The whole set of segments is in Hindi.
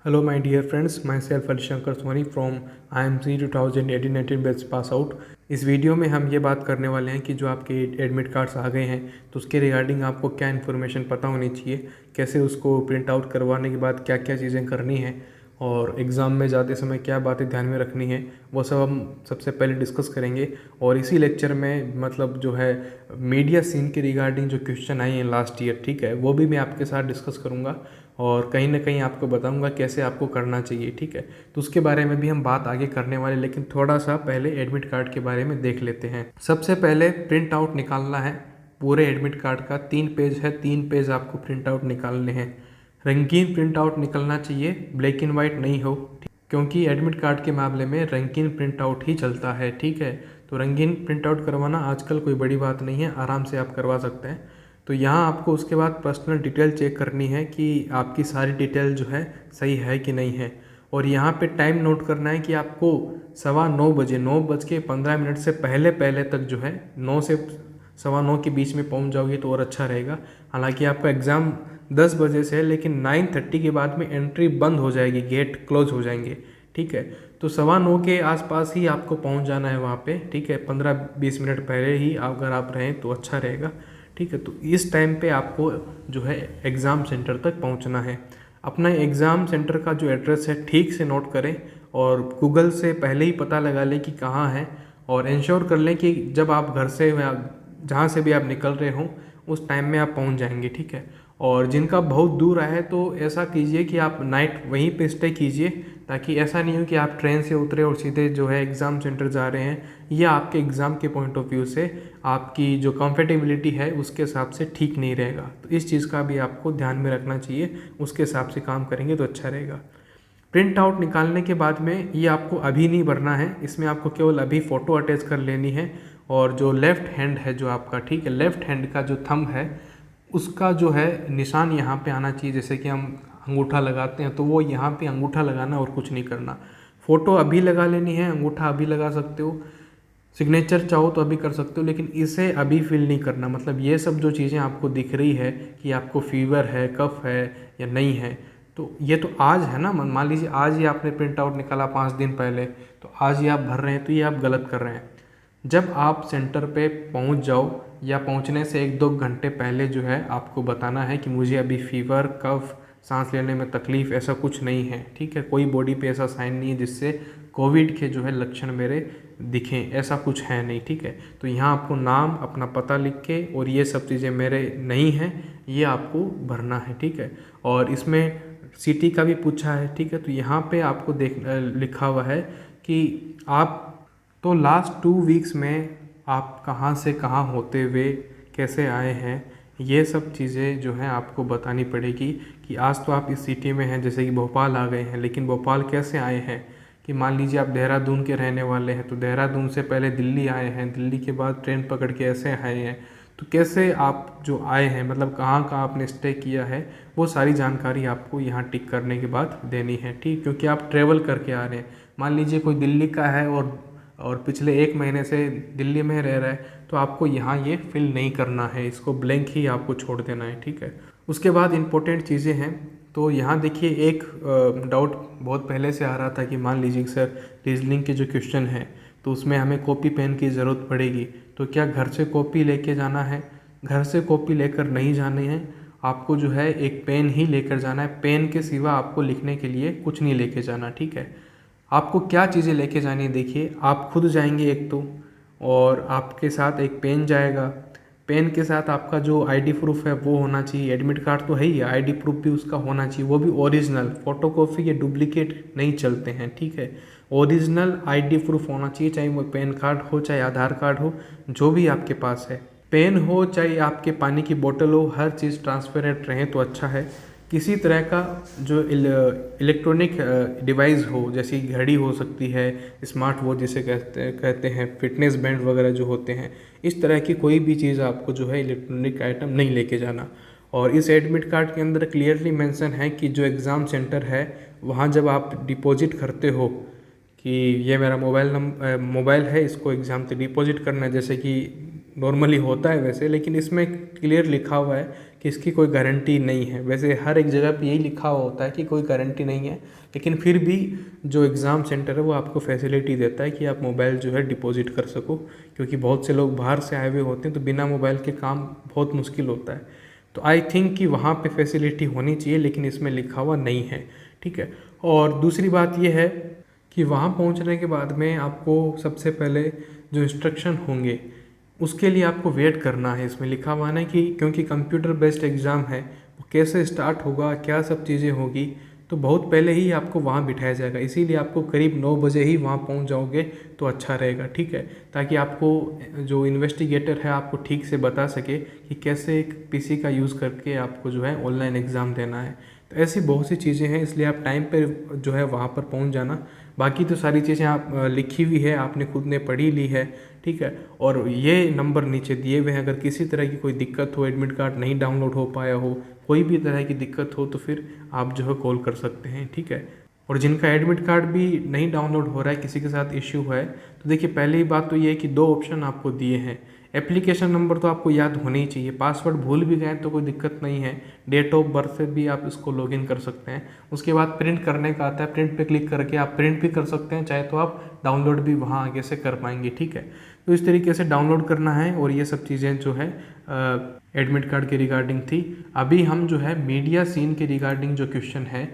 Hello, my dear friends. Myself Ali Shankar Soni from IMC 2018-19 batch pass out. इस वीडियो में हम ये बात करने वाले हैं कि जो आपके एडमिट कार्ड्स आ गए हैं तो उसके रिगार्डिंग आपको क्या इन्फॉर्मेशन पता होनी चाहिए, कैसे उसको प्रिंट आउट करवाने के बाद क्या क्या चीज़ें करनी हैं और एग्ज़ाम में जाते समय क्या बातें ध्यान में रखनी है, वो सब हम सबसे पहले डिस्कस करेंगे। और इसी लेक्चर में मतलब जो है मीडिया सीन के रिगार्डिंग जो क्वेश्चन आए हैं लास्ट ईयर, ठीक है, वो भी मैं आपके साथ डिस्कस करूँगा और कहीं ना कहीं आपको बताऊंगा कैसे आपको करना चाहिए, ठीक है। तो उसके बारे में भी हम बात आगे करने वाले, लेकिन थोड़ा सा पहले एडमिट कार्ड के बारे में देख लेते हैं। सबसे पहले प्रिंट आउट निकालना है पूरे एडमिट कार्ड का। 3 पेज है, 3 पेज आपको प्रिंट आउट निकालने हैं। रंगीन प्रिंट आउट निकलना चाहिए, ब्लैक एंड वाइट नहीं हो, क्योंकि एडमिट कार्ड के मामले में रंगीन प्रिंट आउट ही चलता है, ठीक है। तो रंगीन प्रिंट आउट करवाना आजकल कोई बड़ी बात नहीं है, आराम से आप करवा सकते हैं। तो यहाँ आपको उसके बाद पर्सनल डिटेल चेक करनी है कि आपकी सारी डिटेल जो है सही है कि नहीं है। और यहाँ पे टाइम नोट करना है कि आपको 9:15 बजे 9:15 से पहले पहले तक जो है 9 से 9:15 के बीच में पहुँच जाओगे तो और अच्छा रहेगा। हालांकि आपका एग्ज़ाम 10 बजे से है, लेकिन 9:30 के बाद में एंट्री बंद हो जाएगी, गेट क्लोज हो जाएंगे, ठीक है। तो 9:15 के आसपास ही आपको पहुंच जाना है वहाँ पे, ठीक है। 15-20 मिनट पहले ही अगर आप रहें तो अच्छा रहेगा, ठीक है। तो इस टाइम पे आपको जो है एग्ज़ाम सेंटर तक पहुंचना है। अपना एग्ज़ाम सेंटर का जो एड्रेस है ठीक से नोट करें और गूगल से पहले ही पता लगा लें कि कहाँ है, और इंश्योर कर लें कि जब आप घर से या जहाँ से भी आप निकल रहे हों उस टाइम में आप पहुँच जाएंगे, ठीक है। और जिनका बहुत दूर है तो ऐसा कीजिए कि आप नाइट वहीं पे स्टे कीजिए, ताकि ऐसा नहीं हो कि आप ट्रेन से उतरे और सीधे जो है एग्ज़ाम सेंटर जा रहे हैं। यह आपके एग्ज़ाम के पॉइंट ऑफ व्यू से आपकी जो कंफर्टेबिलिटी है उसके हिसाब से ठीक नहीं रहेगा। तो इस चीज़ का भी आपको ध्यान में रखना चाहिए, उसके हिसाब से काम करेंगे तो अच्छा रहेगा। प्रिंट आउट निकालने के बाद में ये आपको अभी नहीं भरना है, इसमें आपको केवल अभी फ़ोटो अटैच कर लेनी है। और जो लेफ़्ट हैंड है जो आपका, ठीक है, लेफ़्ट हैंड का जो थंब है उसका जो है निशान यहाँ पे आना चाहिए। जैसे कि हम अंगूठा लगाते हैं तो वो यहाँ पे अंगूठा लगाना और कुछ नहीं करना। फ़ोटो अभी लगा लेनी है, अंगूठा अभी लगा सकते हो, सिग्नेचर चाहो तो अभी कर सकते हो, लेकिन इसे अभी फिल नहीं करना। मतलब ये सब जो चीज़ें आपको दिख रही है कि आपको फीवर है, कफ है या नहीं है, तो ये तो आज है ना। मान लीजिए आज ही आपने प्रिंट आउट निकाला 5 दिन पहले, तो आज ही आप भर रहे हैं, तो ये आप गलत कर रहे हैं। जब आप सेंटर पे पहुंच जाओ या पहुंचने से 1-2 घंटे पहले जो है आपको बताना है कि मुझे अभी फीवर, कफ, सांस लेने में तकलीफ़ ऐसा कुछ नहीं है, ठीक है। कोई बॉडी पे ऐसा साइन नहीं है जिससे कोविड के जो है लक्षण मेरे दिखें, ऐसा कुछ है नहीं, ठीक है। तो यहाँ आपको नाम, अपना पता लिख के और ये सब चीज़ें मेरे नहीं हैं, ये आपको भरना है, ठीक है। और इसमें सिटी का भी पूछा है, ठीक है। तो यहाँ पे आपको लिखा हुआ है कि आप तो लास्ट 2 वीक्स में आप कहाँ से कहाँ होते हुए कैसे आए हैं, ये सब चीज़ें जो हैं आपको बतानी पड़ेगी। कि आज तो आप इस सिटी में हैं, जैसे कि भोपाल आ गए हैं, लेकिन भोपाल कैसे आए हैं। कि मान लीजिए आप देहरादून के रहने वाले हैं, तो देहरादून से पहले दिल्ली आए हैं, दिल्ली के बाद ट्रेन पकड़ के ऐसे आए हैं, तो कैसे आप जो आए हैं, मतलब कहाँ कहाँ आपने स्टे किया है, वो सारी जानकारी आपको यहाँ टिक करने के बाद देनी है, ठीक। क्योंकि आप ट्रेवल करके आ रहे हैं। मान लीजिए कोई दिल्ली का है और पिछले 1 महीने से दिल्ली में रह रहा है, तो आपको यहाँ ये फिल नहीं करना है, इसको ब्लैंक ही आपको छोड़ देना है, ठीक है। उसके बाद इम्पोर्टेंट चीज़ें हैं। तो यहाँ देखिए एक डाउट बहुत पहले से आ रहा था कि मान लीजिए सर रीजनिंग के जो क्वेश्चन हैं तो उसमें हमें कॉपी पेन की ज़रूरत पड़ेगी, तो क्या घर से कॉपी लेके जाना है। घर से कॉपी लेकर नहीं जाने हैं, आपको जो है एक पेन ही लेकर जाना है। पेन के सिवा आपको लिखने के लिए कुछ नहीं लेके जाना, ठीक है। आपको क्या चीज़ें लेके जानी है, देखिए आप खुद जाएंगे एक तो, और आपके साथ एक पेन जाएगा। पेन के साथ आपका जो आईडी प्रूफ है वो होना चाहिए। एडमिट कार्ड तो है ही, आईडी प्रूफ भी उसका होना चाहिए, वो भी ओरिजिनल। फोटोकॉपी या डुप्लीकेट नहीं चलते हैं, ठीक है। ओरिजिनल आईडी प्रूफ होना चाहिए, चाहे वो पैन कार्ड हो, चाहे आधार कार्ड हो, जो भी आपके पास है। पेन हो चाहे आपके पानी की बोतल हो, हर चीज़ ट्रांसपेरेंट रहे तो अच्छा है। किसी तरह का जो इलेक्ट्रॉनिक डिवाइस हो, जैसी घड़ी हो सकती है, स्मार्ट वॉच जिसे कहते हैं, फिटनेस बैंड वगैरह जो होते हैं, इस तरह की कोई भी चीज़ आपको जो है इलेक्ट्रॉनिक आइटम नहीं लेके जाना। और इस एडमिट कार्ड के अंदर क्लियरली मेंशन है कि जो एग्ज़ाम सेंटर है वहाँ जब आप डिपॉजिट करते हो कि ये मेरा मोबाइल है, इसको एग्ज़ाम से डिपॉजिट करना है, जैसे कि नॉर्मली होता है वैसे, लेकिन इसमें क्लियर लिखा हुआ है कि इसकी कोई गारंटी नहीं है। वैसे हर एक जगह पे यही लिखा हुआ होता है कि कोई गारंटी नहीं है, लेकिन फिर भी जो एग्ज़ाम सेंटर है वो आपको फैसिलिटी देता है कि आप मोबाइल जो है डिपॉजिट कर सको, क्योंकि बहुत से लोग बाहर से आए हुए होते हैं तो बिना मोबाइल के काम बहुत मुश्किल होता है। तो आई थिंक कि वहाँ पे फैसिलिटी होनी चाहिए, लेकिन इसमें लिखा हुआ नहीं है, ठीक है। और दूसरी बात ये है कि वहाँ पहुँचने के बाद में आपको सबसे पहले जो इंस्ट्रक्शन होंगे उसके लिए आपको वेट करना है। इसमें लिखा हुआ है कि क्योंकि कंप्यूटर बेस्ड एग्ज़ाम है, वो कैसे स्टार्ट होगा, क्या सब चीज़ें होगी, तो बहुत पहले ही आपको वहाँ बिठाया जाएगा। इसीलिए आपको करीब 9 बजे ही वहाँ पहुँच जाओगे तो अच्छा रहेगा, ठीक है, ताकि आपको जो इन्वेस्टिगेटर है आपको ठीक से बता सके कि कैसे एक पीसी का यूज़ करके आपको जो है ऑनलाइन एग्ज़ाम देना है। तो ऐसी बहुत सी चीज़ें हैं, इसलिए आप टाइम पर जो है वहाँ पर पहुँच जाना। बाकी तो सारी चीज़ें आप लिखी हुई है, आपने खुद ने पढ़ी ली है, ठीक है। और ये नंबर नीचे दिए हुए हैं, अगर किसी तरह की कोई दिक्कत हो, एडमिट कार्ड नहीं डाउनलोड हो पाया हो, कोई भी तरह की दिक्कत हो, तो फिर आप जो है कॉल कर सकते हैं, ठीक है। और जिनका एडमिट कार्ड भी नहीं डाउनलोड हो रहा है, किसी के साथ इश्यू है, तो देखिए पहली बात तो ये है कि 2 ऑप्शन आपको दिए हैं। एप्लीकेशन नंबर तो आपको याद होना ही चाहिए, पासवर्ड भूल भी गए तो कोई दिक्कत नहीं है, डेट ऑफ बर्थ से भी आप इसको लॉगिन कर सकते हैं। उसके बाद प्रिंट करने का आता है, प्रिंट पे क्लिक करके आप प्रिंट भी कर सकते हैं, चाहे तो आप डाउनलोड भी वहाँ आगे से कर पाएंगे, ठीक है। तो इस तरीके से डाउनलोड करना है, और ये सब चीज़ें जो है एडमिट कार्ड के रिगार्डिंग थी। अभी हम जो है मीडिया सीन के रिगार्डिंग जो क्वेश्चन है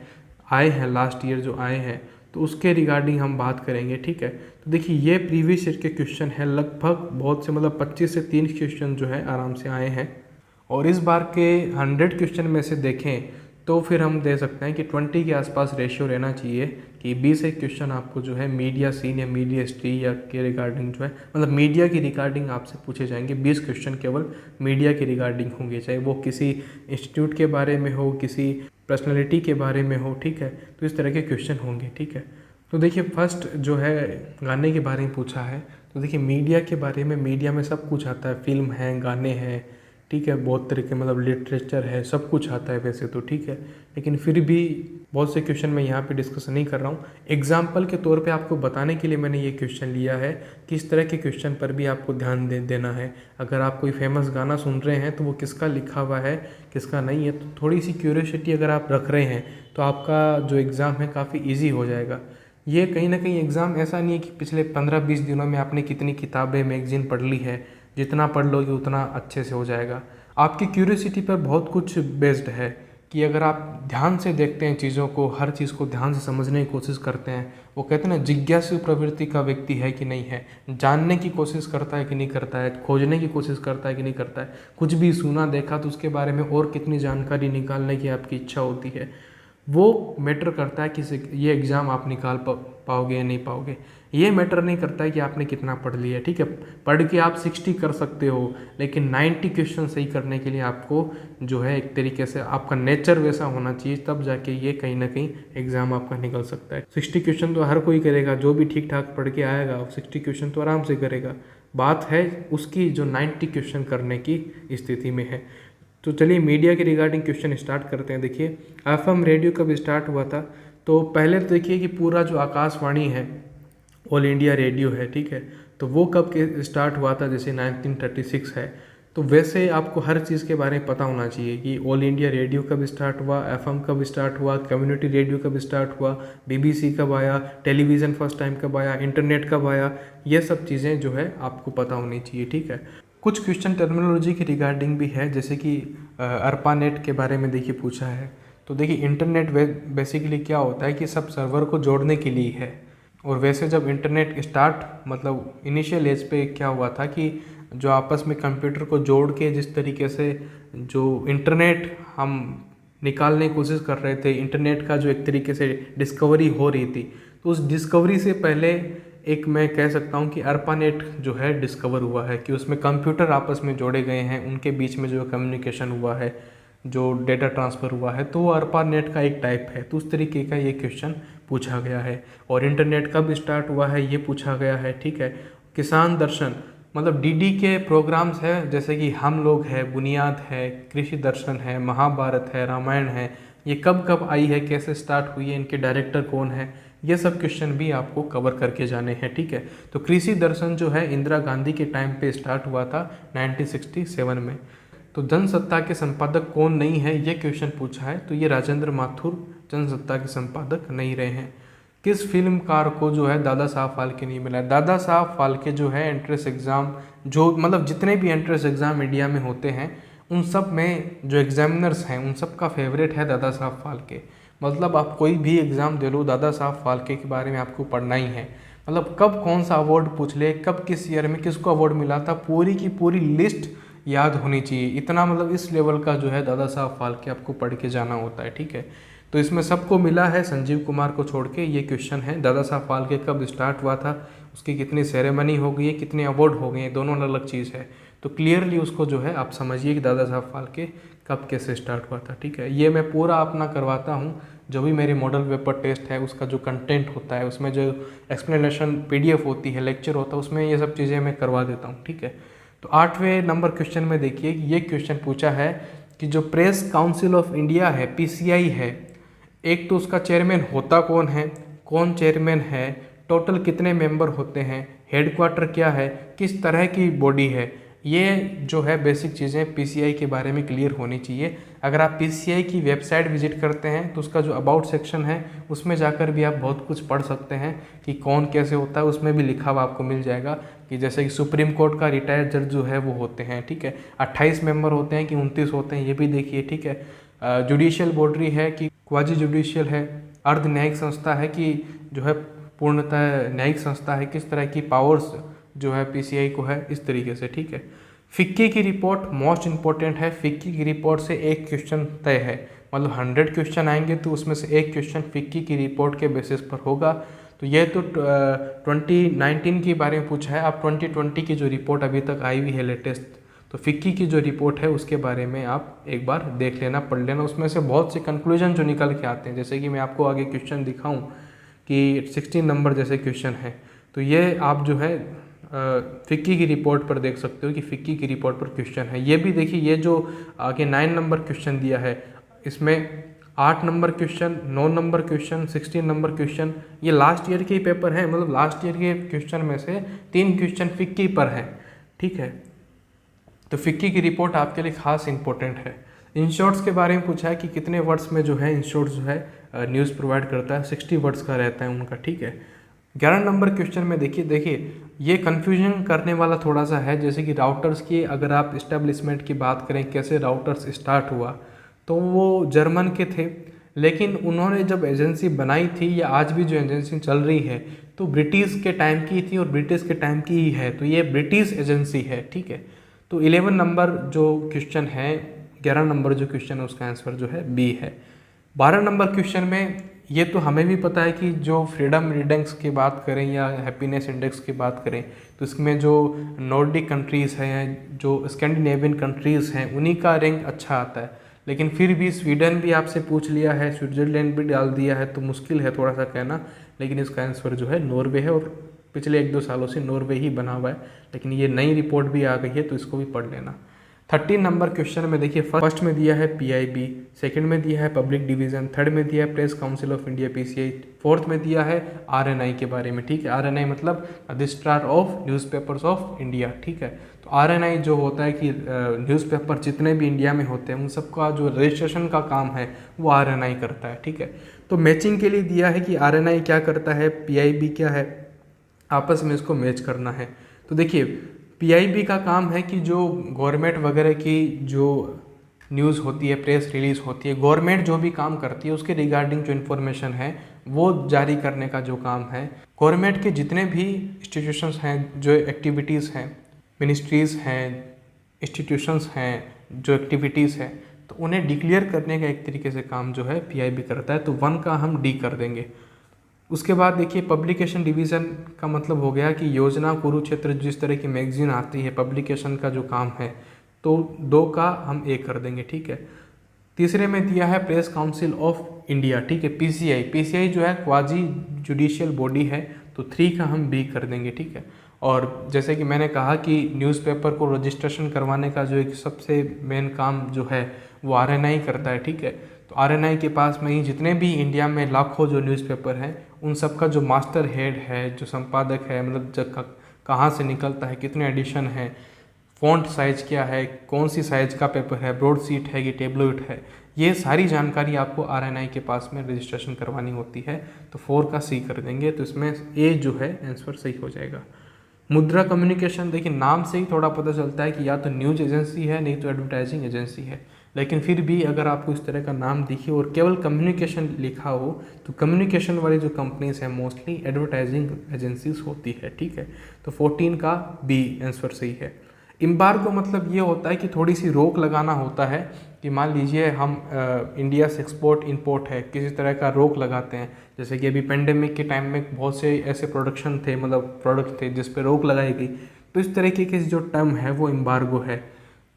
आए हैं लास्ट ईयर जो आए हैं, तो उसके रिगार्डिंग हम बात करेंगे, ठीक है। तो देखिए ये प्रीवियस ईयर के क्वेश्चन है, लगभग बहुत से मतलब 25 से 30 क्वेश्चन जो है आराम से आए हैं। और इस बार के 100 क्वेश्चन में से देखें तो फिर हम दे सकते हैं कि 20 के आसपास रेशियो रहना चाहिए, कि 20 एक क्वेश्चन आपको जो है मीडिया सीन या मीडिया हिस्ट्री या के रिगार्डिंग जो है, मतलब मीडिया की रिगार्डिंग आपसे पूछे जाएंगे। 20 क्वेश्चन केवल मीडिया की रिगार्डिंग होंगे, चाहे वो किसी इंस्टीट्यूट के बारे में हो, किसी पर्सनैलिटी के बारे में हो, ठीक है। तो इस तरह के क्वेश्चन होंगे, ठीक है। तो देखिए फर्स्ट जो है गाने के बारे में पूछा है, तो देखिए मीडिया के बारे में, मीडिया में सब कुछ आता है, फिल्म है, गाने हैं, ठीक है, बहुत तरीके मतलब लिटरेचर है, सब कुछ आता है वैसे तो, ठीक है। लेकिन फिर भी बहुत से क्वेश्चन मैं यहाँ पे डिस्कस नहीं कर रहा हूँ, एग्जाम्पल के तौर पे आपको बताने के लिए मैंने ये क्वेश्चन लिया है कि इस तरह के क्वेश्चन पर भी आपको ध्यान देना है। अगर आप कोई फेमस गाना सुन रहे हैं तो वो किसका लिखा हुआ है, किसका नहीं है, तो थोड़ी सी क्यूरियोसिटी अगर आप रख रहे हैं तो आपका जो एग्ज़ाम है काफ़ी ईजी हो जाएगा। ये कहीं ना कहीं एग्ज़ाम ऐसा नहीं है कि पिछले 15-20 दिनों में आपने कितनी किताबें मैगजीन पढ़ ली है, जितना पढ़ लोगे उतना अच्छे से हो जाएगा। आपकी क्यूरियोसिटी पर बहुत कुछ बेस्ड है, कि अगर आप ध्यान से देखते हैं चीज़ों को, हर चीज़ को ध्यान से समझने की कोशिश करते हैं, वो कहते हैं ना जिज्ञासु प्रवृत्ति का व्यक्ति है कि नहीं है, जानने की कोशिश करता है कि नहीं करता है, खोजने की कोशिश करता है कि नहीं करता है, कुछ भी सुना देखा तो उसके बारे में और कितनी जानकारी निकालने की आपकी इच्छा होती है, वो मैटर करता है कि ये एग्ज़ाम आप निकाल पाओगे या नहीं पाओगे। ये मैटर नहीं करता है कि आपने कितना पढ़ लिया, ठीक है। पढ़ के आप 60 कर सकते हो, लेकिन 90 क्वेश्चन सही करने के लिए आपको जो है एक तरीके से आपका नेचर वैसा होना चाहिए, तब जाके ये कहीं ना कहीं एग्ज़ाम आपका निकल सकता है। 60 क्वेश्चन तो हर कोई करेगा, जो भी ठीक ठाक पढ़ के आएगा 60 क्वेश्चन तो आराम से करेगा। बात है उसकी जो 90 क्वेश्चन करने की स्थिति में है। तो चलिए मीडिया के रिगार्डिंग क्वेश्चन स्टार्ट करते हैं। देखिए एफएम रेडियो कब स्टार्ट हुआ था, तो पहले तो देखिए कि पूरा जो आकाशवाणी है, ऑल इंडिया रेडियो है, ठीक है, तो वो कब के स्टार्ट हुआ था, जैसे 1936 है। तो वैसे आपको हर चीज़ के बारे में पता होना चाहिए कि ऑल इंडिया रेडियो कब स्टार्ट हुआ, एफएम कब स्टार्ट हुआ, कम्युनिटी रेडियो कब स्टार्ट हुआ, बीबीसी कब आया, टेलीविज़न फर्स्ट टाइम कब आया, इंटरनेट कब आया, ये सब चीज़ें जो है आपको पता होनी चाहिए, ठीक है। कुछ क्वेश्चन टर्मिनोलॉजी के रिगार्डिंग भी है, जैसे कि अर्पानेट के बारे में देखिए पूछा है। तो देखिए इंटरनेट बेसिकली क्या होता है कि सब सर्वर को जोड़ने के लिए है, और वैसे जब इंटरनेट स्टार्ट मतलब इनिशियल एज पे क्या हुआ था कि जो आपस में कंप्यूटर को जोड़ के जिस तरीके से जो इंटरनेट हम निकालने की कोशिश कर रहे थे, इंटरनेट का जो एक तरीके से डिस्कवरी हो रही थी, तो उस डिस्कवरी से पहले एक मैं कह सकता हूँ कि अर्पानेट जो है डिस्कवर हुआ है, कि उसमें कंप्यूटर आपस में जोड़े गए हैं, उनके बीच में जो कम्युनिकेशन हुआ है, जो डेटा ट्रांसफ़र हुआ है, तो वो अर्पानेट का एक टाइप है। तो उस तरीके का ये क्वेश्चन पूछा गया है। और इंटरनेट कब स्टार्ट हुआ है ये पूछा गया है, ठीक है। किसान दर्शन मतलब डीडी के प्रोग्राम्स है, जैसे कि हम लोग है, बुनियाद है, कृषि दर्शन है, महाभारत है, रामायण है, ये कब कब आई है, कैसे स्टार्ट हुई है, इनके डायरेक्टर कौन है, ये सब क्वेश्चन भी आपको कवर करके जाने हैं, ठीक है। तो कृषि दर्शन जो है इंदिरा गांधी के टाइम पे स्टार्ट हुआ था 1967 में। तो जनसत्ता के संपादक कौन नहीं है, ये क्वेश्चन पूछा है। तो ये राजेंद्र माथुर जनसत्ता के संपादक नहीं रहे हैं। किस फिल्मकार को जो है दादा साहब फाल्के नहीं मिला? दादा साहब फाल्के जो है एंट्रेंस एग्ज़ाम, जो मतलब जितने भी एंट्रेंस एग्ज़ाम इंडिया में होते हैं उन सब में जो एग्जामिनर्स हैं उन सब का फेवरेट है दादा साहब फाल्के। मतलब आप कोई भी एग्ज़ाम दे लो, दादा साहब फाल्के के बारे में आपको पढ़ना ही है। मतलब कब कौन सा अवार्ड पूछ ले, कब किस ईयर में किसको अवार्ड मिला था, पूरी की पूरी लिस्ट याद होनी चाहिए। इतना मतलब इस लेवल का जो है दादा साहब फाल्के आपको पढ़ के जाना होता है, ठीक है। तो इसमें सबको मिला है, संजीव कुमार को छोड़ के। ये क्वेश्चन है दादा साहब फाल्के कब स्टार्ट हुआ था, उसकी कितनी सेरेमनी हो गई है, कितने अवार्ड हो गए हैं, दोनों अलग अलग चीज़ है। तो क्लियरली उसको जो है आप समझिए कि दादा साहब फाल्के कब कैसे स्टार्ट हुआ था, ठीक है। ये मैं पूरा अपना करवाता हूँ, जो भी मेरी मॉडल पेपर टेस्ट है उसका जो कंटेंट होता है, उसमें जो एक्सप्लेनेशन PDF होती है, लेक्चर होता है, उसमें ये सब चीज़ें मैं करवा देता हूँ, ठीक है। तो 8वें नंबर क्वेश्चन में देखिए, ये क्वेश्चन पूछा है कि जो प्रेस काउंसिल ऑफ इंडिया है, PCI है, एक तो उसका चेयरमैन होता कौन है, कौन चेयरमैन है, टोटल कितने मेंबर होते हैं, हेडक्वार्टर क्या है, किस तरह की बॉडी है, ये जो है बेसिक चीज़ें PCI के बारे में क्लियर होनी चाहिए। अगर आप PCI की वेबसाइट विजिट करते हैं तो उसका जो अबाउट सेक्शन है उसमें जाकर भी आप बहुत कुछ पढ़ सकते हैं कि कौन कैसे होता है। उसमें भी लिखा हुआ आपको मिल जाएगा कि जैसे कि सुप्रीम कोर्ट का रिटायर्ड जज जो है वो होते हैं, ठीक है, 28 मेंबर होते हैं कि 29 होते हैं, ये भी देखिए, ठीक है। जुडिशियल बॉडी है कि क्वाजी जुडिशियल है, अर्ध न्यायिक संस्था है कि जो है पूर्णतः न्यायिक संस्था है, किस तरह की पावर्स जो है PCI को है, इस तरीके से, ठीक है। फिक्की की रिपोर्ट मोस्ट इंपॉर्टेंट है। फिक्की की रिपोर्ट से एक क्वेश्चन तय है, मतलब 100 क्वेश्चन आएंगे तो उसमें से एक क्वेश्चन फिक्की की रिपोर्ट के बेसिस पर होगा। तो ये तो 2019 के बारे में पूछा है। आप 2020 की जो रिपोर्ट अभी तक आई हुई है लेटेस्ट, तो फिक्की की जो रिपोर्ट है उसके बारे में आप एक बार देख लेना, पढ़ लेना। उसमें से बहुत से कंक्लूजन जो निकल के आते हैं, जैसे कि मैं आपको आगे क्वेश्चन दिखाऊं कि 16 नंबर जैसे क्वेश्चन है, तो ये आप जो है फिक्की की रिपोर्ट पर देख सकते हो कि फिक्की की रिपोर्ट पर क्वेश्चन है। ये भी देखिए, ये जो आगे 9 नंबर क्वेश्चन दिया है, इसमें 8 number question, 9 number question, 16 number question, ये लास्ट ईयर के ही पेपर हैं। मतलब लास्ट ईयर के क्वेश्चन में से 3 क्वेश्चन फिक्की पर हैं, ठीक है। तो फिक्की की रिपोर्ट आपके लिए खास इंपॉर्टेंट है। इंश्योर्ट्स के बारे में पूछा है कि कितने वर्ड्स में जो है इंश्योर्ट्स जो है न्यूज़ प्रोवाइड करता है, 60 वर्ड्स का रहता है उनका, ठीक है। 11 नंबर क्वेश्चन में देखिए ये कन्फ्यूजन करने वाला थोड़ा सा है। जैसे कि राउटर्स की अगर आप इस्टेब्लिशमेंट की बात करें, कैसे राउटर्स स्टार्ट हुआ, तो वो जर्मन के थे, लेकिन उन्होंने जब एजेंसी बनाई थी, या आज भी जो एजेंसी चल रही है, तो ब्रिटिश के टाइम की थी और ब्रिटिश के टाइम की ही है, तो ये ब्रिटिश एजेंसी है, ठीक है। तो 11 नंबर जो क्वेश्चन है, 11 नंबर जो क्वेश्चन है उसका आंसर जो है B है। 12 नंबर क्वेश्चन में ये तो हमें भी पता है कि जो फ्रीडम इंडेक्स की बात करें या हैप्पीनेस इंडेक्स की बात करें, तो इसमें जो नॉर्डिक कंट्रीज़ हैं, जो स्कैंडिनेवियन कंट्रीज़ हैं, उन्हीं का रैंक अच्छा आता है। लेकिन फिर भी स्वीडन भी आपसे पूछ लिया है, स्विट्ज़रलैंड भी डाल दिया है, तो मुश्किल है थोड़ा सा कहना। लेकिन इसका आंसर जो है नॉर्वे है, और पिछले 1-2 सालों से नॉर्वे ही बना हुआ है। लेकिन ये नई रिपोर्ट भी आ गई है, तो इसको भी पढ़ लेना। 13 नंबर क्वेश्चन में देखिए, फर्स्ट में दिया है PIB, सेकंड में दिया है पब्लिक डिवीज़न, थर्ड में दिया है press council of India PCI, fourth में दिया है RNI के बारे में, ठीक है। RNI मतलब registrar of newspapers of India, ठीक है। तो RNI जो होता है कि न्यूज़पेपर जितने भी इंडिया में होते हैं उन सबका जो रजिस्ट्रेशन का काम है वो RNI करता है, ठीक है। तो मैचिंग के लिए दिया है कि RNI क्या करता है, PIB क्या है, आपस में इसको मैच करना है। तो देखिए, PIB का काम है कि जो गवर्नमेंट वगैरह की जो न्यूज़ होती है, प्रेस रिलीज़ होती है, गवर्नमेंट जो भी काम करती है उसके रिगार्डिंग जो इन्फॉर्मेशन है वो जारी करने का जो काम है। गवर्नमेंट के जितने भी इंस्टीट्यूशंस हैं, जो एक्टिविटीज़ हैं, मिनिस्ट्रीज़ हैं, इंस्टीट्यूशंस हैं, जो एक्टिविटीज़ हैं, तो उन्हें डिक्लेयर करने का एक तरीके से काम जो है PIB करता है। तो 1 का हम D कर देंगे। उसके बाद देखिए, पब्लिकेशन डिवीज़न का मतलब हो गया कि योजना, कुरुक्षेत्र, जिस तरह की मैगजीन आती है, पब्लिकेशन का जो काम है, तो 2 का हम A कर देंगे, ठीक है। तीसरे में दिया है प्रेस काउंसिल ऑफ इंडिया, ठीक है, PCI जो है क्वाजी जुडिशियल बॉडी है, तो 3 का हम B कर देंगे, ठीक है। और जैसे कि मैंने कहा कि न्यूज़पेपर को रजिस्ट्रेशन करवाने का जो एक सबसे मेन काम जो है वो RNI करता है, ठीक है। तो RNI के पास में ही जितने भी इंडिया में लाखों जो न्यूज़पेपर हैं उन सब का जो मास्टर हेड है, जो संपादक है, मतलब जब कहाँ से निकलता है, कितने एडिशन हैं, फ़ॉन्ट साइज़ क्या है, कौन सी साइज़ का पेपर है, ब्रॉड शीट है कि टेबलेट है, ये सारी जानकारी आपको RNI के पास में रजिस्ट्रेशन करवानी होती है। तो 4 का C कर देंगे तो इसमें A जो है आंसर सही हो जाएगा। मुद्रा कम्युनिकेशन, देखिए नाम से ही थोड़ा पता चलता है कि या तो न्यूज एजेंसी है नहीं तो एडवर्टाइजिंग एजेंसी है, लेकिन फिर भी अगर आपको इस तरह का नाम दिखे और केवल कम्युनिकेशन लिखा हो तो कम्युनिकेशन वाली जो कंपनीज हैं मोस्टली एडवर्टाइजिंग एजेंसीज होती है, ठीक है। तो 14 का B आंसर सही है। एम्बार्गो मतलब ये होता है कि थोड़ी सी रोक लगाना होता है, कि मान लीजिए हम इंडिया से एक्सपोर्ट इंपोर्ट है, किसी तरह का रोक लगाते हैं, जैसे कि अभी पेंडेमिक के टाइम में बहुत से ऐसे प्रोडक्शन थे, मतलब प्रोडक्ट थे जिस पे रोक लगाई गई, तो इस तरीके की जो टर्म है वो एम्बार्गो है।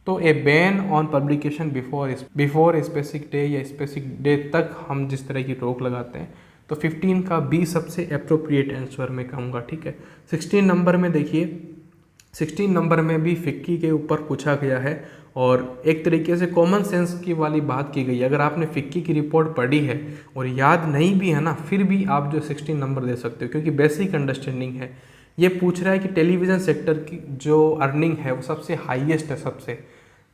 तो a ban on publication before specific day या स्पेसिफिक डे तक हम जिस तरह की रोक लगाते हैं, तो 15 का B सबसे अप्रोप्रिएट आंसर मैं कहूँगा, ठीक है। 16 नंबर में देखिए, 16 नंबर में भी फिक्की के ऊपर पूछा गया है और एक तरीके से कॉमन सेंस की वाली बात की गई है। अगर आपने फिक्की की रिपोर्ट पढ़ी है और याद नहीं भी है ना, फिर भी आप जो 16 नंबर दे सकते हो, क्योंकि बेसिक अंडरस्टैंडिंग है। ये पूछ रहा है कि टेलीविज़न सेक्टर की जो अर्निंग है वो सबसे हाईएस्ट है, सबसे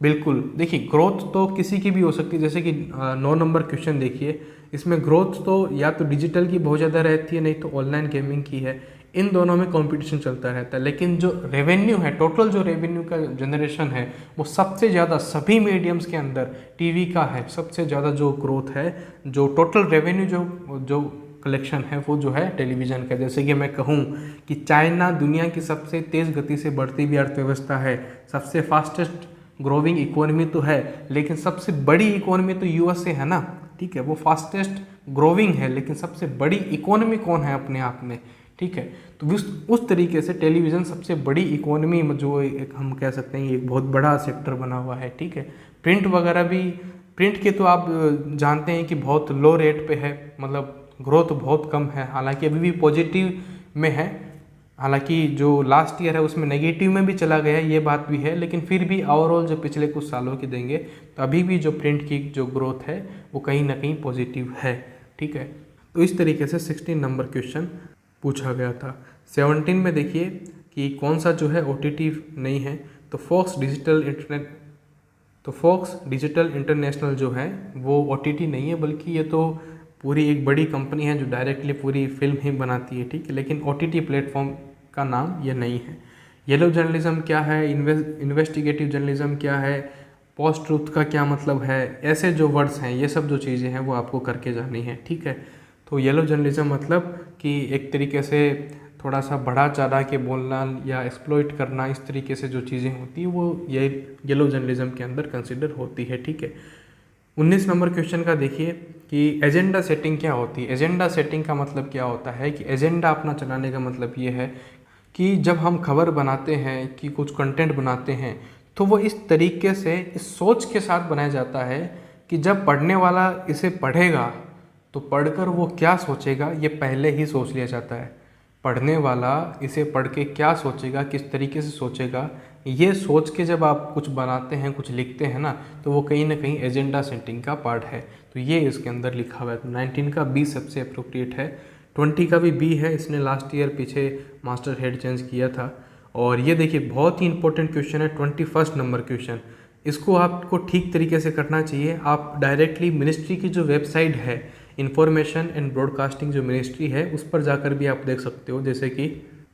बिल्कुल। देखिए ग्रोथ तो किसी की भी हो सकती है, जैसे कि 9 नंबर क्वेश्चन देखिए, इसमें ग्रोथ तो या तो डिजिटल की बहुत ज़्यादा रहती है नहीं तो ऑनलाइन गेमिंग की है, इन दोनों में कंपटीशन चलता रहता है। लेकिन जो रेवेन्यू है, टोटल जो रेवेन्यू का जनरेशन है वो सबसे ज़्यादा सभी मीडियम्स के अंदर टीवी का है। सबसे ज़्यादा जो ग्रोथ है, जो टोटल रेवेन्यू जो कलेक्शन है वो जो है टेलीविज़न का। जैसे कि मैं कहूँ कि चाइना दुनिया की सबसे तेज़ गति से बढ़ती हुई अर्थव्यवस्था है, सबसे फास्टेस्ट ग्रोविंग इकोनॉमी तो है, लेकिन सबसे बड़ी इकोनॉमी तो USA है ना, ठीक है। वो फास्टेस्ट ग्रोविंग है लेकिन सबसे बड़ी इकोनॉमी कौन है अपने आप में, ठीक है। तो उस तरीके से टेलीविज़न सबसे बड़ी इकोनॉमी जो एक हम कह सकते हैं एक बहुत बड़ा सेक्टर बना हुआ है, ठीक है। प्रिंट वगैरह भी, प्रिंट के तो आप जानते हैं कि बहुत लो रेट पे है, मतलब ग्रोथ बहुत कम है, हालांकि अभी भी पॉजिटिव में है। हालांकि जो लास्ट ईयर है उसमें नेगेटिव में भी चला गया है, ये बात भी है, लेकिन फिर भी ओवरऑल जो पिछले कुछ सालों की देंगे तो अभी भी जो प्रिंट की जो ग्रोथ है वो कहीं ना कहीं पॉजिटिव है, ठीक है। तो इस तरीके से 16 नंबर क्वेश्चन पूछा गया था। 17 में देखिए कि कौन सा जो है OTT नहीं है, तो फॉक्स डिजिटल इंटरनेशनल जो है वो OTT नहीं है, बल्कि ये तो पूरी एक बड़ी कंपनी है जो डायरेक्टली पूरी फिल्म ही बनाती है, ठीक है। लेकिन OTT प्लेटफॉर्म का नाम ये नहीं है। येलो जर्नलिज्म क्या है, इन्वेस्टिगेटिव जर्नलिज्म क्या है, पोस्ट ट्रूथ का क्या मतलब है, ऐसे जो वर्ड्स हैं, ये सब जो चीज़ें हैं वो आपको करके जानी है, ठीक है। तो येलो जर्नलिज्म मतलब कि एक तरीके से थोड़ा सा बढ़ा चढ़ा के बोलना या एक्सप्लॉइट करना, इस तरीके से जो चीज़ें होती है वो ये येलो जर्नलिज्म के अंदर कंसिडर होती है, ठीक है। 19 नंबर क्वेश्चन का देखिए कि एजेंडा सेटिंग क्या होती है। एजेंडा सेटिंग का मतलब क्या होता है कि एजेंडा अपना चलाने का मतलब ये है कि जब हम खबर बनाते हैं कि कुछ कंटेंट बनाते हैं तो वो इस तरीके से इस सोच के साथ बनाया जाता है कि जब पढ़ने वाला इसे पढ़ेगा तो पढ़कर वो क्या सोचेगा ये पहले ही सोच लिया जाता है। पढ़ने वाला इसे पढ़ के क्या सोचेगा, किस तरीके से सोचेगा, ये सोच के जब आप कुछ बनाते हैं, कुछ लिखते हैं ना, तो वो कहीं ना कहीं एजेंडा सेटिंग का पार्ट है। तो ये इसके अंदर लिखा हुआ है। तो 19 का B सबसे अप्रोप्रिएट है। 20 का भी B है, इसने लास्ट ईयर पीछे मास्टर हेड चेंज किया था। और ये देखिए बहुत ही इंपॉर्टेंट क्वेश्चन है, 21 नंबर क्वेश्चन। इसको आपको ठीक तरीके से करना चाहिए। आप डायरेक्टली मिनिस्ट्री की जो वेबसाइट है, इंफॉर्मेशन एंड ब्रॉडकास्टिंग जो मिनिस्ट्री है, उस पर जाकर भी आप देख सकते हो। जैसे कि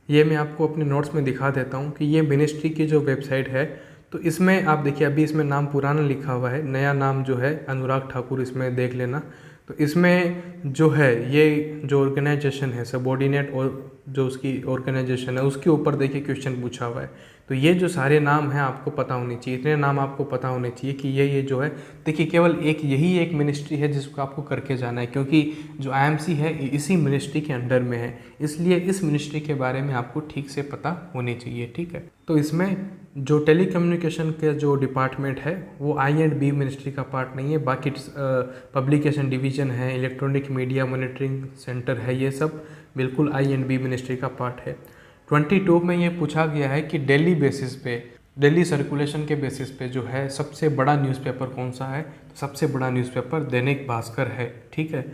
ये मैं आपको अपने नोट्स में दिखा देता हूँ कि ये मिनिस्ट्री की जो वेबसाइट है, तो इसमें आप देखिए अभी इसमें नाम पुराना लिखा हुआ है, नया नाम जो है अनुराग ठाकुर, इसमें देख लेना। तो इसमें जो है ये जो ऑर्गेनाइजेशन है, सबऑर्डिनेट और जो उसकी ऑर्गेनाइजेशन है उसके ऊपर देखिए क्वेश्चन पूछा हुआ है। तो ये जो सारे नाम हैं आपको पता होने चाहिए, इतने नाम आपको पता होने चाहिए कि ये जो है, देखिए केवल यही एक मिनिस्ट्री है जिसको आपको करके जाना है, क्योंकि जो IMC है इसी मिनिस्ट्री के अंडर में है, इसलिए इस मिनिस्ट्री के बारे में आपको ठीक से पता होनी चाहिए, ठीक है। तो इसमें जो टेलीकम्युनिकेशन का जो डिपार्टमेंट है वो I&B मिनिस्ट्री का पार्ट नहीं है, बाकी पब्लिकेशन डिवीज़न है, इलेक्ट्रॉनिक मीडिया मॉनिटरिंग सेंटर है, ये सब बिल्कुल I&B मिनिस्ट्री का पार्ट है। 22 में ये पूछा गया है कि डेली बेसिस पे, डेली सर्कुलेशन के बेसिस पे जो है सबसे बड़ा न्यूज़पेपर कौन सा है, तो सबसे बड़ा न्यूज़पेपर दैनिक भास्कर है, ठीक है।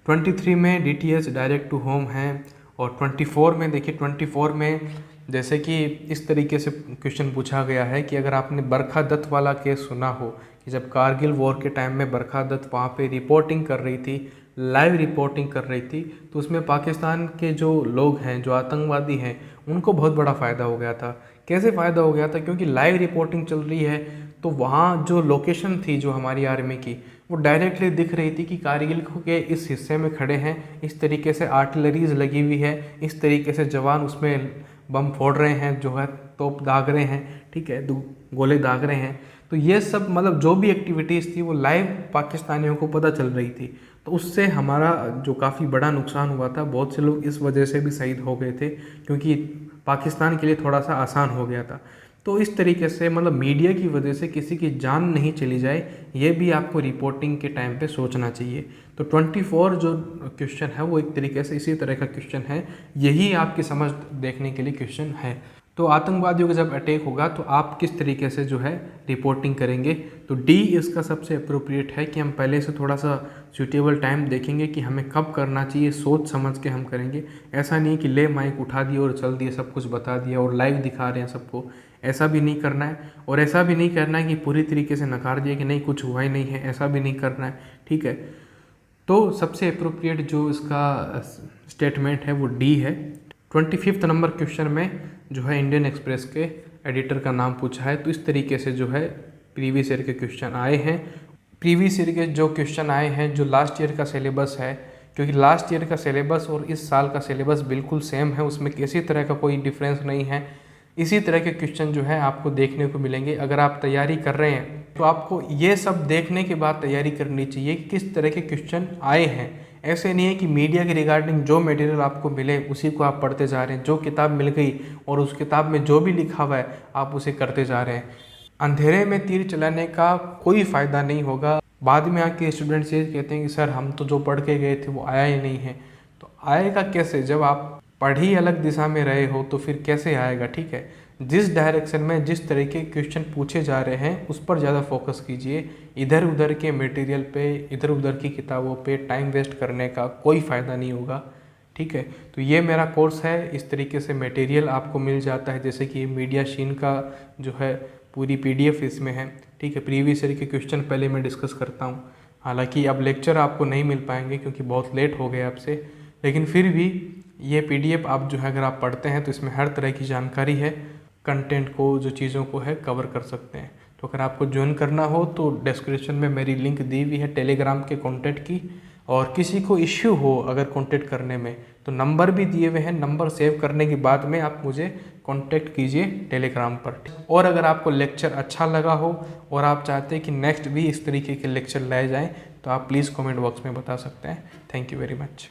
23 में DTH डायरेक्ट टू होम है। और 24 में देखिए, 24 में जैसे कि इस तरीके से क्वेश्चन पूछा गया है कि अगर आपने बरखा दत्त वाला केस सुना हो कि जब कारगिल वॉर के टाइम में बरखा दत्त वहाँ पे रिपोर्टिंग कर रही थी, लाइव रिपोर्टिंग कर रही थी, तो उसमें पाकिस्तान के जो लोग हैं, जो आतंकवादी हैं, उनको बहुत बड़ा फ़ायदा हो गया था। कैसे फ़ायदा हो गया था? क्योंकि लाइव रिपोर्टिंग चल रही है तो वहाँ जो लोकेशन थी जो हमारी आर्मी की, वो डायरेक्टली दिख रही थी कि कारगिल के इस हिस्से में खड़े हैं, इस तरीके से आर्टिलरीज लगी हुई है, इस तरीके से जवान उसमें बम फोड़ रहे हैं, जो है तोप दाग रहे हैं, ठीक है, गोले दाग रहे हैं। तो ये सब मतलब जो भी एक्टिविटीज़ थी वो लाइव पाकिस्तानियों को पता चल रही थी। तो उससे हमारा जो काफ़ी बड़ा नुकसान हुआ था, बहुत से लोग इस वजह से भी शहीद हो गए थे, क्योंकि पाकिस्तान के लिए थोड़ा सा आसान हो गया था। तो इस तरीके से मतलब मीडिया की वजह से किसी की जान नहीं चली जाए, ये भी आपको रिपोर्टिंग के टाइम पे सोचना चाहिए। तो 24 जो क्वेश्चन है वो एक तरीके से इसी तरह का क्वेश्चन है, यही आपकी समझ देखने के लिए क्वेश्चन है। तो आतंकवादियों का जब अटैक होगा तो आप किस तरीके से जो है रिपोर्टिंग करेंगे? तो डी इसका सबसे अप्रोप्रिएट है कि हम पहले से थोड़ा सा सूटेबल टाइम देखेंगे कि हमें कब करना चाहिए, सोच समझ के हम करेंगे। ऐसा नहीं कि ले माइक उठा दिया और चल दिए, सब कुछ बता दिया और लाइव दिखा रहे हैं सबको, ऐसा भी नहीं करना है। और ऐसा भी नहीं करना है कि पूरी तरीके से नकार दिया कि नहीं कुछ हुआ ही नहीं है, ऐसा भी नहीं करना है, ठीक है। तो सबसे अप्रोप्रिएट जो इसका स्टेटमेंट है वो डी है। 25 नंबर क्वेश्चन में जो है इंडियन एक्सप्रेस के एडिटर का नाम पूछा है। तो इस तरीके से जो है प्रीवियस ईयर के क्वेश्चन आए हैं। प्रीवियस ईयर के जो क्वेश्चन आए हैं, जो लास्ट ईयर का सिलेबस है, क्योंकि लास्ट ईयर का सिलेबस और इस साल का सिलेबस बिल्कुल सेम है, उसमें किसी तरह का कोई डिफरेंस नहीं है। इसी तरह के क्वेश्चन जो है आपको देखने को मिलेंगे। अगर आप तैयारी कर रहे हैं तो आपको ये सब देखने के बाद तैयारी करनी चाहिए कि किस तरह के क्वेश्चन आए हैं। ऐसे नहीं है कि मीडिया के रिगार्डिंग जो मटेरियल आपको मिले उसी को आप पढ़ते जा रहे हैं, जो किताब मिल गई और उस किताब में जो भी लिखा हुआ है आप उसे करते जा रहे हैं। अंधेरे में तीर चलाने का कोई फ़ायदा नहीं होगा। बाद में आके स्टूडेंट्स ये कहते हैं कि सर हम तो जो पढ़ के गए थे वो आया ही नहीं है। तो आएगा कैसे? जब आप पढ़ ही अलग दिशा में रहे हो तो फिर कैसे आएगा, ठीक है। जिस डायरेक्शन में जिस तरह के क्वेश्चन पूछे जा रहे हैं उस पर ज़्यादा फोकस कीजिए। इधर उधर के मटेरियल पे, इधर उधर की किताबों पे टाइम वेस्ट करने का कोई फ़ायदा नहीं होगा, ठीक है। तो ये मेरा कोर्स है, इस तरीके से मटेरियल आपको मिल जाता है। जैसे कि मीडिया शीन का जो है पूरी PDF इसमें है, ठीक है। प्रीवियस ईयर के क्वेश्चन पहले मैं डिस्कस करता हूँ। हालांकि अब लेक्चर आपको नहीं मिल पाएंगे क्योंकि बहुत लेट हो गए आपसे, लेकिन फिर भी ये PDF आप जो है अगर आप पढ़ते हैं तो इसमें हर तरह की जानकारी है, कंटेंट को, जो चीज़ों को है कवर कर सकते हैं। तो अगर आपको ज्वाइन करना हो तो डिस्क्रिप्शन में मेरी लिंक दी हुई है टेलीग्राम के कॉन्टैक्ट की। और किसी को इश्यू हो अगर कॉन्टैक्ट करने में तो नंबर भी दिए हुए हैं, नंबर सेव करने के बाद में आप मुझे कॉन्टैक्ट कीजिए टेलीग्राम पर। और अगर आपको लेक्चर अच्छा लगा हो और आप चाहते हैं कि नेक्स्ट भी इस तरीके के लेक्चर लाए जाएँ तो आप प्लीज़ कमेंट बॉक्स में बता सकते हैं। Thank you very much.